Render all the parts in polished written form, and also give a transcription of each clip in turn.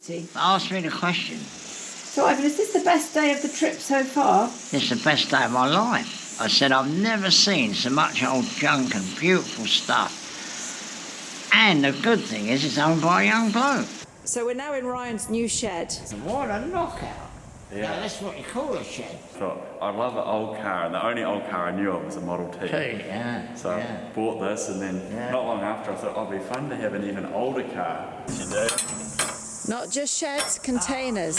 Ask me the question. So, Ivan, is this the best day of the trip so far? It's the best day of my life. I said I've never seen so much old junk and beautiful stuff. And the good thing is it's owned by a young bloke. So we're now in Ryan's new shed. What a knockout. Yeah. Now, that's what you call a shed. So I love an old car, and the only old car I knew of was a Model T. Yeah. So I bought this, and then not long after I thought, oh, it'd be fun to have an even older car. You do. Not just sheds, containers.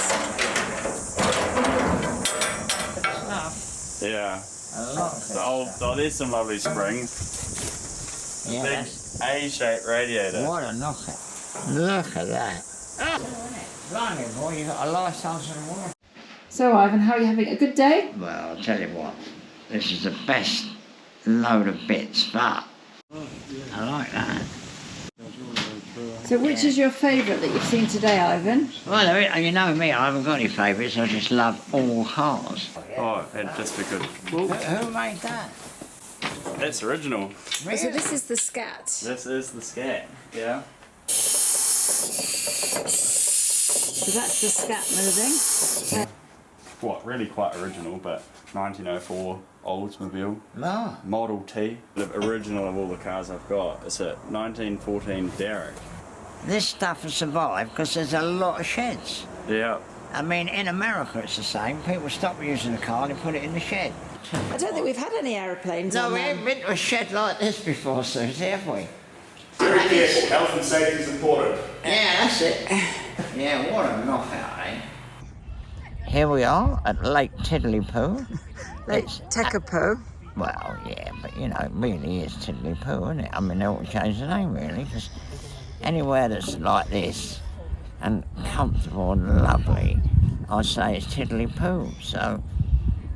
Yeah. A lot of Oh, there's some lovely springs. Yeah, Big that's- A-shaped radiator. What a knockout. Look at that. Blimey, boy, you got a lifetime of water. So, Ivan, how are you having? A good day? Well, I'll tell you what, this is the best load of bits, but I like that. So, which is your favourite that you've seen today, Ivan? Well, you know me, I haven't got any favourites, I just love all cars. Oh, it'd just be good. Who made that? That's original. Really? So this is the Scat. This is the Scat. Yeah. So that's the Scat moving. What, really quite original, but 1904 Oldsmobile. No. Model T. The original of all the cars I've got. It's a 1914 Derrick. This stuff has survived because there's a lot of sheds. Yeah. I mean, in America it's the same. People stop using the car and they put it in the shed. I don't think we've had any aeroplanes No, on we there. haven't been to a shed like this before, Suzie, have we? Very careful, health and safety is important. Yeah, that's it. Yeah, what a knockout, eh? Here we are at Lake Tiddly-Poo. Like It's- Tekapo. Well, yeah, but you know, it really is Tiddly-Poo, isn't it? I mean, they ought to change the name, really, because anywhere that's like this and comfortable and lovely, I say it's Tiddly-Poo. So,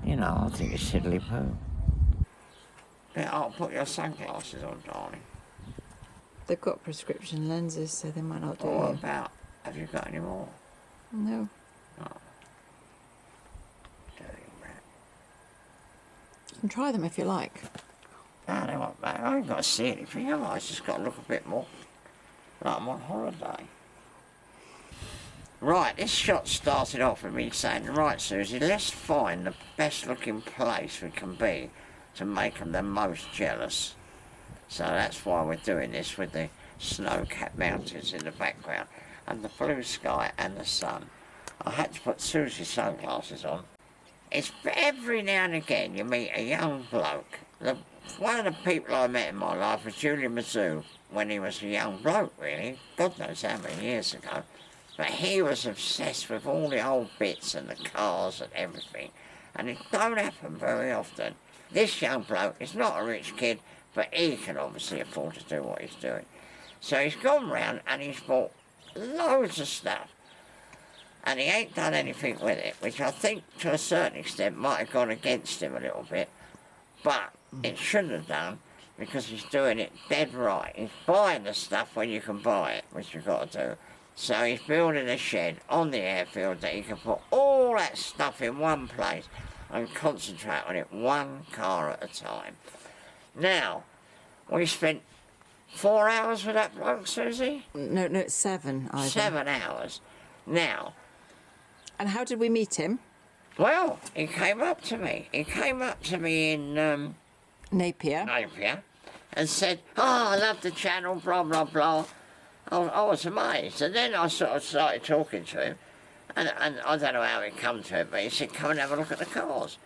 you know, I think it's Tiddly-Poo. Yeah, I'll put your sunglasses on, darling. They've got prescription lenses, so they might not do What it. about, have you got any more? No. Dirty rat. You can try them if you like. No, they won't matter. I ain't got to see anything, have I? It's just got to look a bit more like I'm on holiday. Right, this shot started off with me saying, right, Suzie, let's find the best looking place we can be to make them the most jealous. So that's why we're doing this with the snow-capped mountains in the background and the blue sky and the sun. I had to put Susie's sunglasses on. It's every now and again you meet a young bloke. One of the people I met in my life was Julian Mizzou when he was a young bloke, really. God knows how many years ago. But he was obsessed with all the old bits and the cars and everything. And it don't happen very often. This young bloke is not a rich kid, but he can obviously afford to do what he's doing. So he's gone round and he's bought loads of stuff. And he ain't done anything with it, which I think to a certain extent might have gone against him a little bit. But it shouldn't have done, because he's doing it dead right. He's buying the stuff when you can buy it, which you've got to do. So he's building a shed on the airfield that he can put all that stuff in one place and concentrate on it one car at a time. Now, we spent 4 hours with that bloke, Suzie? No, it's 7, Ivan. 7 hours. Now, And how did we meet him? well, he came up to me. He came up to me in Napier. Napier and said, oh, I love the channel, blah, blah, blah. I was amazed. And then I sort of started talking to him. And I don't know how it come to it, but he said, come and have a look at the cars.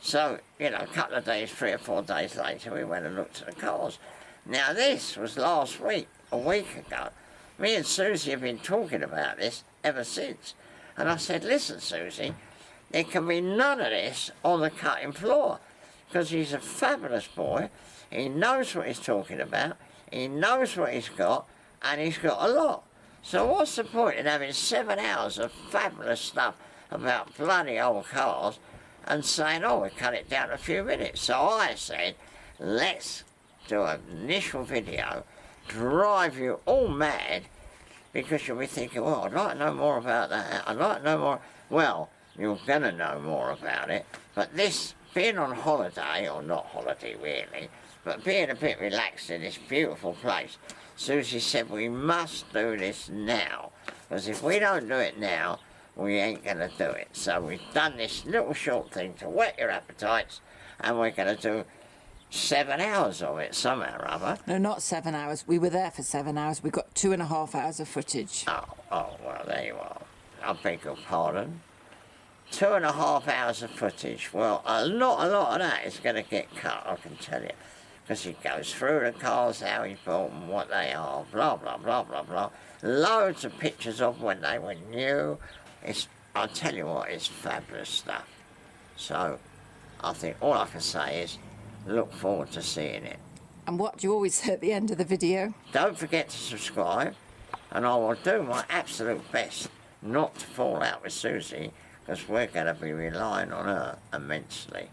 So, you know, a couple of days, 3 or 4 days later, we went and looked at the cars. Now, this was last week, a week ago. Me and Suzie have been talking about this ever since. And I said, listen, Suzie, there can be none of this on the cutting floor, because he's a fabulous boy. He knows what he's talking about. He knows what he's got, and he's got a lot. So what's the point in having 7 hours of fabulous stuff about bloody old cars and saying, oh, we cut it down a few minutes? So I said, let's do an initial video, drive you all mad, because you'll be thinking, well, I'd like to know more about that. I'd like to know more. Well, you're going to know more about it. But this, being on holiday, or not holiday really, but being a bit relaxed in this beautiful place, Suzie said, we must do this now. Because if we don't do it now, we ain't going to do it. So we've done this little short thing to whet your appetites, and we're going to do 7 hours of it somehow or other. No, not 7 hours. We were there for 7 hours. We got 2.5 hours of footage. Oh, well, there you are. I beg your pardon. 2.5 hours of footage. Well, not a lot of that is going to get cut, I can tell you. Because he goes through the cars, how he built them, what they are, blah, blah, blah, blah, blah. Loads of pictures of when they were new. I'll tell you what, it's fabulous stuff. So, I think all I can say is, look forward to seeing it. And what do you always say at the end of the video? Don't forget to subscribe, and I will do my absolute best not to fall out with Suzie, because we're going to be relying on her immensely.